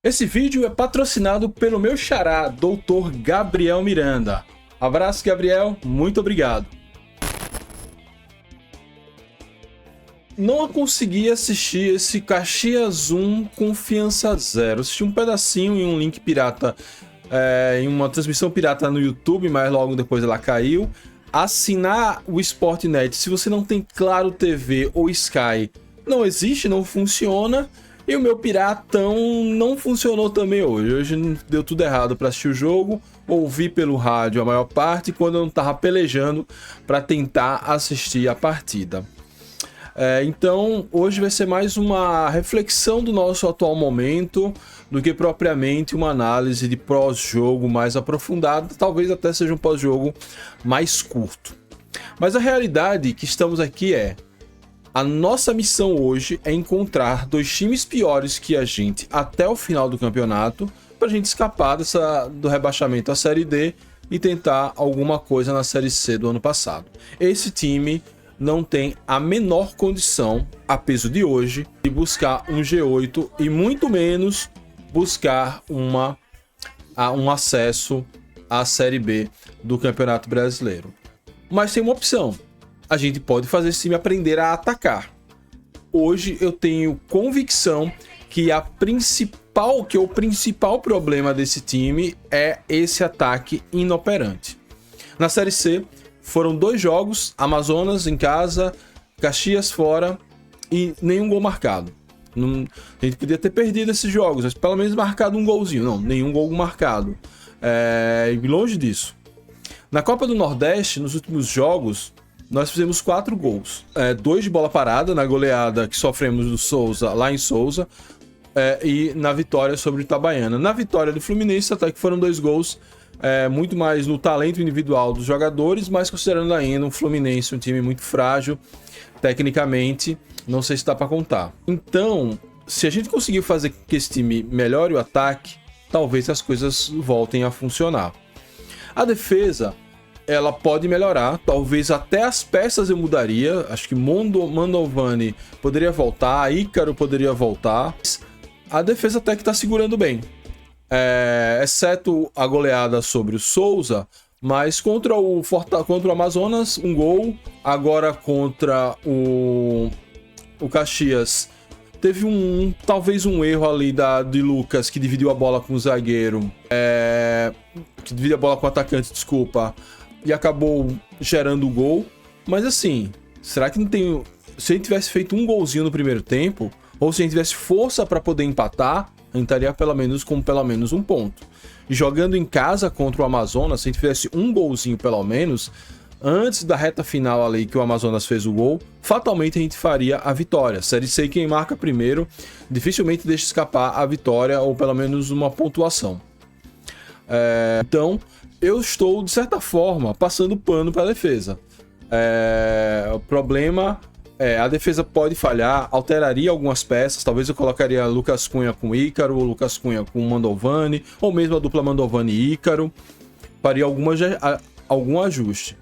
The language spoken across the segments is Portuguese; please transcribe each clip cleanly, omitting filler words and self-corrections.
Esse vídeo é patrocinado pelo meu xará, Dr. Gabriel Miranda. Abraço, Gabriel, muito obrigado. Não consegui assistir esse Caxias 1 Confiança Zero. Assisti um pedacinho em um link pirata, em uma transmissão pirata no YouTube, mas logo depois ela caiu. Assinar o Sportnet, se você não tem Claro TV ou Sky, não existe, não funciona. E o meu piratão não funcionou também hoje. Hoje deu tudo errado para assistir o jogo. Ouvi pelo rádio a maior parte, quando eu não estava pelejando para tentar assistir a partida. Então, hoje vai ser mais uma reflexão do nosso atual momento do que propriamente uma análise de pós-jogo mais aprofundada. Talvez até seja um pós-jogo mais curto. Mas a realidade que estamos aqui é: a nossa missão hoje é encontrar dois times piores que a gente até o final do campeonato, para a gente escapar do rebaixamento à Série D e tentar alguma coisa na Série C do ano passado. Esse time não tem a menor condição, a peso de hoje, de buscar um G8 e muito menos buscar um acesso à Série B do Campeonato Brasileiro. Mas tem uma opção: a gente pode fazer esse time aprender a atacar. Hoje eu tenho convicção que o principal problema desse time é esse ataque inoperante. Na Série C foram 2 jogos, Amazonas em casa, Caxias fora, e nenhum gol marcado. A gente podia ter perdido esses jogos, mas pelo menos marcado um golzinho. Não, nenhum gol marcado. Longe disso. Na Copa do Nordeste, nos últimos jogos, nós fizemos 4 gols. 2 de bola parada na goleada que sofremos do Souza, lá em Souza, e na vitória sobre o Itabaiana. Na vitória do Fluminense, até que foram 2 gols, muito mais no talento individual dos jogadores, mas considerando ainda um Fluminense um time muito frágil, tecnicamente, não sei se dá para contar. Então, se a gente conseguir fazer que esse time melhore o ataque, talvez as coisas voltem a funcionar. A defesa, ela pode melhorar, talvez até as peças eu mudaria. Acho que Mandovani poderia voltar, Ícaro poderia voltar. A defesa até que tá segurando bem, exceto a goleada sobre o Souza, mas contra o Amazonas, um gol. Agora contra o Caxias, teve talvez um erro ali de Lucas, que dividiu a bola com o zagueiro, que dividiu a bola com o atacante, desculpa, e acabou gerando o gol. Mas assim, será que não tem... Se a gente tivesse feito um golzinho no primeiro tempo, ou se a gente tivesse força para poder empatar, a gente estaria pelo menos um ponto. E jogando em casa contra o Amazonas, se a gente fizesse um golzinho pelo menos, antes da reta final ali que o Amazonas fez o gol, fatalmente a gente faria a vitória. Série C, quem marca primeiro dificilmente deixa escapar a vitória, ou pelo menos uma pontuação. Então, eu estou, de certa forma, passando pano para a defesa. O problema a defesa pode falhar, alteraria algumas peças. Talvez eu colocaria Lucas Cunha com Ícaro, ou Lucas Cunha com Mandovani, ou mesmo a dupla Mandovani e Ícaro. Faria algum ajuste.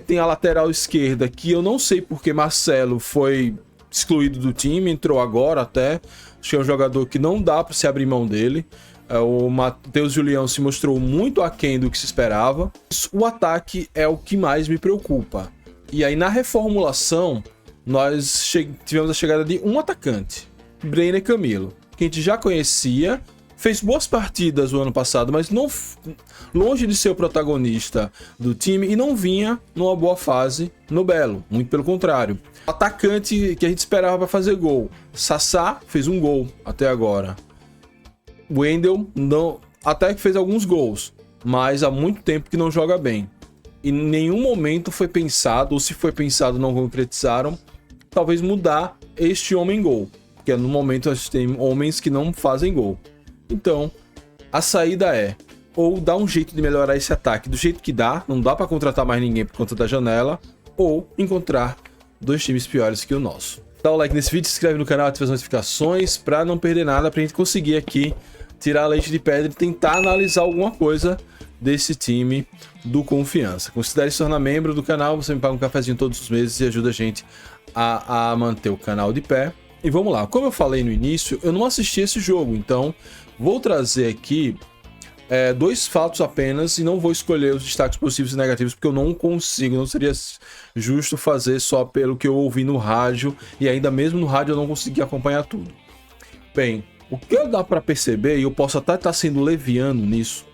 Tem a lateral esquerda, que eu não sei porque Marcelo foi excluído do time, entrou agora até. Acho que é um jogador que não dá para se abrir mão dele. O Matheus Julião se mostrou muito aquém do que se esperava. O ataque é o que mais me preocupa. E aí, na reformulação, nós tivemos a chegada de um atacante, Brenner Camilo, que a gente já conhecia, fez boas partidas o ano passado, mas não longe de ser o protagonista do time, e não vinha numa boa fase no Belo, muito pelo contrário. O atacante que a gente esperava para fazer gol, Sassá, fez um gol até agora. Wendel, não, até que fez alguns gols, mas há muito tempo que não joga bem. Em nenhum momento foi pensado, ou se foi pensado não concretizaram, talvez mudar este homem-gol, porque no momento a gente tem homens que não fazem gol. Então, a saída é ou dar um jeito de melhorar esse ataque do jeito que dá, não dá para contratar mais ninguém por conta da janela, ou encontrar 2 times piores que o nosso. Dá o like nesse vídeo, se inscreve no canal, ativa as notificações para não perder nada, pra gente conseguir aqui tirar a leite de pedra e tentar analisar alguma coisa desse time do Confiança. Considere se tornar membro do canal, você me paga um cafezinho todos os meses e ajuda a gente a manter o canal de pé. E vamos lá, como eu falei no início, eu não assisti esse jogo, então vou trazer aqui dois fatos apenas e não vou escolher os destaques positivos e negativos, porque eu não consigo, não seria justo fazer só pelo que eu ouvi no rádio, e ainda mesmo no rádio eu não consegui acompanhar tudo. Bem, o que dá para perceber, e eu posso até estar sendo leviano nisso,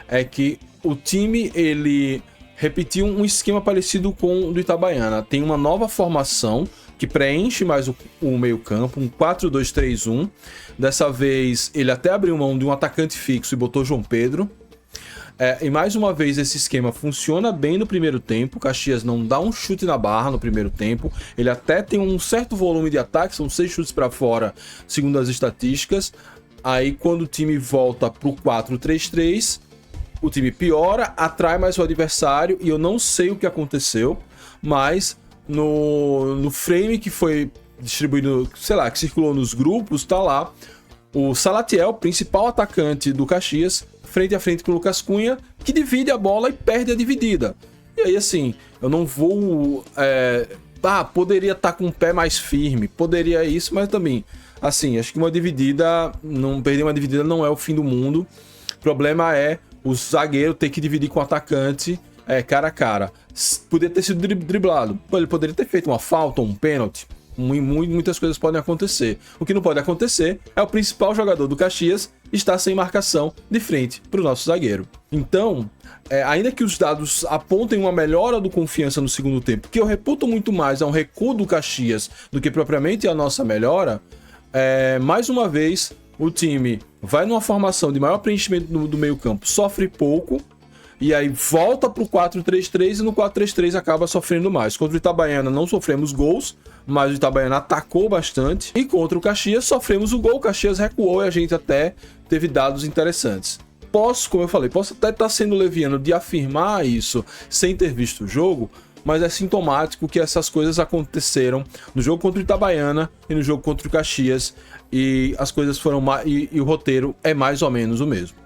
é que o time, ele repetiu um esquema parecido com o do Itabaiana. Tem uma nova formação que preenche mais o meio-campo, um 4-2-3-1. Dessa vez, ele até abriu mão de um atacante fixo e botou João Pedro. E mais uma vez, esse esquema funciona bem no primeiro tempo. O Caxias não dá um chute na barra no primeiro tempo. Ele até tem um certo volume de ataque, são 6 chutes para fora, segundo as estatísticas. Aí, quando o time volta para o 4-3-3, o time piora, atrai mais o adversário, e eu não sei o que aconteceu, mas no frame que foi distribuído, sei lá, que circulou nos grupos, tá lá o Salatiel, principal atacante do Caxias, frente a frente com o Lucas Cunha, que divide a bola e perde a dividida. E aí, assim, eu não vou... poderia estar com o pé mais firme, poderia isso, mas também, assim, acho que perder uma dividida não é o fim do mundo. O problema é o zagueiro ter que dividir com o atacante cara a cara. Poderia ter sido driblado. Ele poderia ter feito uma falta, um pênalti. Muitas coisas podem acontecer. O que não pode acontecer é o principal jogador do Caxias estar sem marcação de frente para o nosso zagueiro. Então, ainda que os dados apontem uma melhora do Confiança no segundo tempo, que eu reputo muito mais a um recuo do Caxias do que propriamente a nossa melhora, mais uma vez o time vai numa formação de maior preenchimento do meio campo, sofre pouco, e aí volta pro 4-3-3 e no 4-3-3 acaba sofrendo mais. Contra o Itabaiana não sofremos gols, mas o Itabaiana atacou bastante. E contra o Caxias sofremos o gol, o Caxias recuou e a gente até teve dados interessantes. Como eu falei, posso até estar sendo leviano de afirmar isso sem ter visto o jogo, mas é sintomático que essas coisas aconteceram no jogo contra o Itabaiana e no jogo contra o Caxias, e as coisas foram e o roteiro é mais ou menos o mesmo.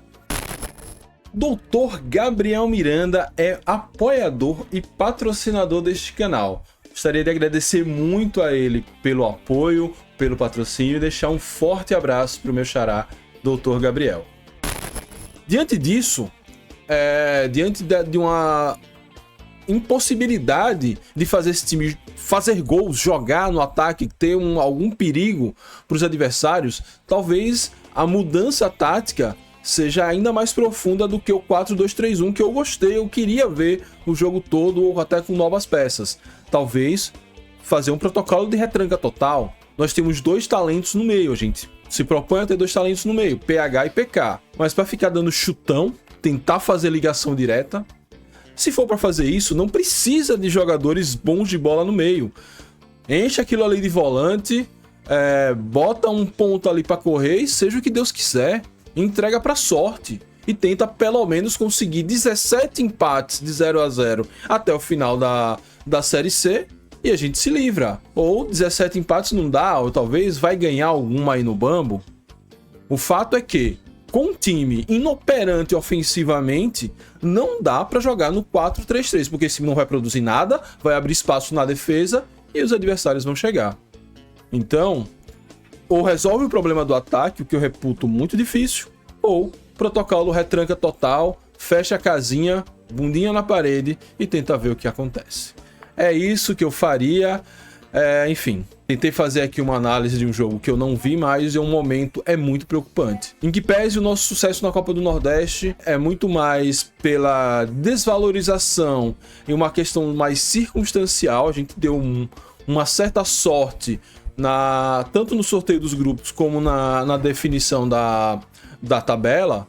Dr. Gabriel Miranda é apoiador e patrocinador deste canal. Gostaria de agradecer muito a ele pelo apoio, pelo patrocínio e deixar um forte abraço para o meu xará, Dr. Gabriel. Diante disso, diante de uma impossibilidade de fazer esse time fazer gols, jogar no ataque, ter algum perigo para os adversários, talvez a mudança tática seja ainda mais profunda do que o 4-2-3-1 que eu gostei. Eu queria ver o jogo todo ou até com novas peças. Talvez fazer um protocolo de retranca total. Nós temos 2 talentos no meio, a gente se propõe a ter 2 talentos no meio, PH e PK. Mas para ficar dando chutão, tentar fazer ligação direta, se for para fazer isso, não precisa de jogadores bons de bola no meio. Enche aquilo ali de volante, bota um ponto ali para correr e seja o que Deus quiser. Entrega para sorte e tenta pelo menos conseguir 17 empates de 0-0 até o final da Série C e a gente se livra. Ou 17 empates não dá, ou talvez vai ganhar alguma aí no bambo. O fato é que, com um time inoperante ofensivamente, não dá para jogar no 4-3-3, porque esse time não vai produzir nada, vai abrir espaço na defesa e os adversários vão chegar. Então, ou resolve o problema do ataque, o que eu reputo muito difícil, ou protocolo retranca total, fecha a casinha, bundinha na parede e tenta ver o que acontece. É isso que eu faria. Enfim, tentei fazer aqui uma análise de um jogo que eu não vi, mas em um momento é muito preocupante. Em que pese o nosso sucesso na Copa do Nordeste é muito mais pela desvalorização e uma questão mais circunstancial. A gente deu uma certa sorte tanto no sorteio dos grupos como na definição da tabela,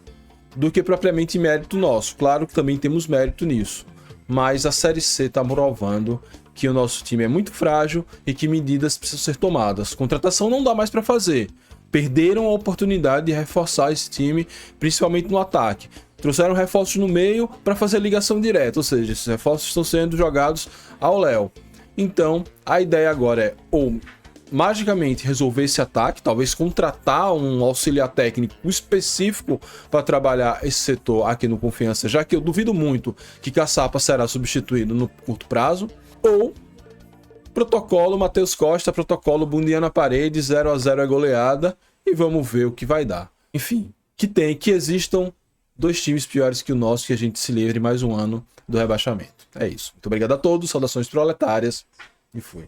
do que propriamente mérito nosso. Claro que também temos mérito nisso, mas a Série C está provando que o nosso time é muito frágil e que medidas precisam ser tomadas. Contratação não dá mais para fazer. Perderam a oportunidade de reforçar esse time, principalmente no ataque. Trouxeram reforços no meio para fazer ligação direta, ou seja, esses reforços estão sendo jogados ao léu. Então, a ideia agora é ou magicamente resolver esse ataque, talvez contratar um auxiliar técnico específico para trabalhar esse setor aqui no Confiança, já que eu duvido muito que Caçapa será substituído no curto prazo, ou protocolo Matheus Costa, protocolo bundinha na parede, 0-0 é goleada, e vamos ver o que vai dar. Enfim, que existam 2 times piores que o nosso, que a gente se livre mais um ano do rebaixamento. É isso. Muito obrigado a todos, saudações proletárias, e fui.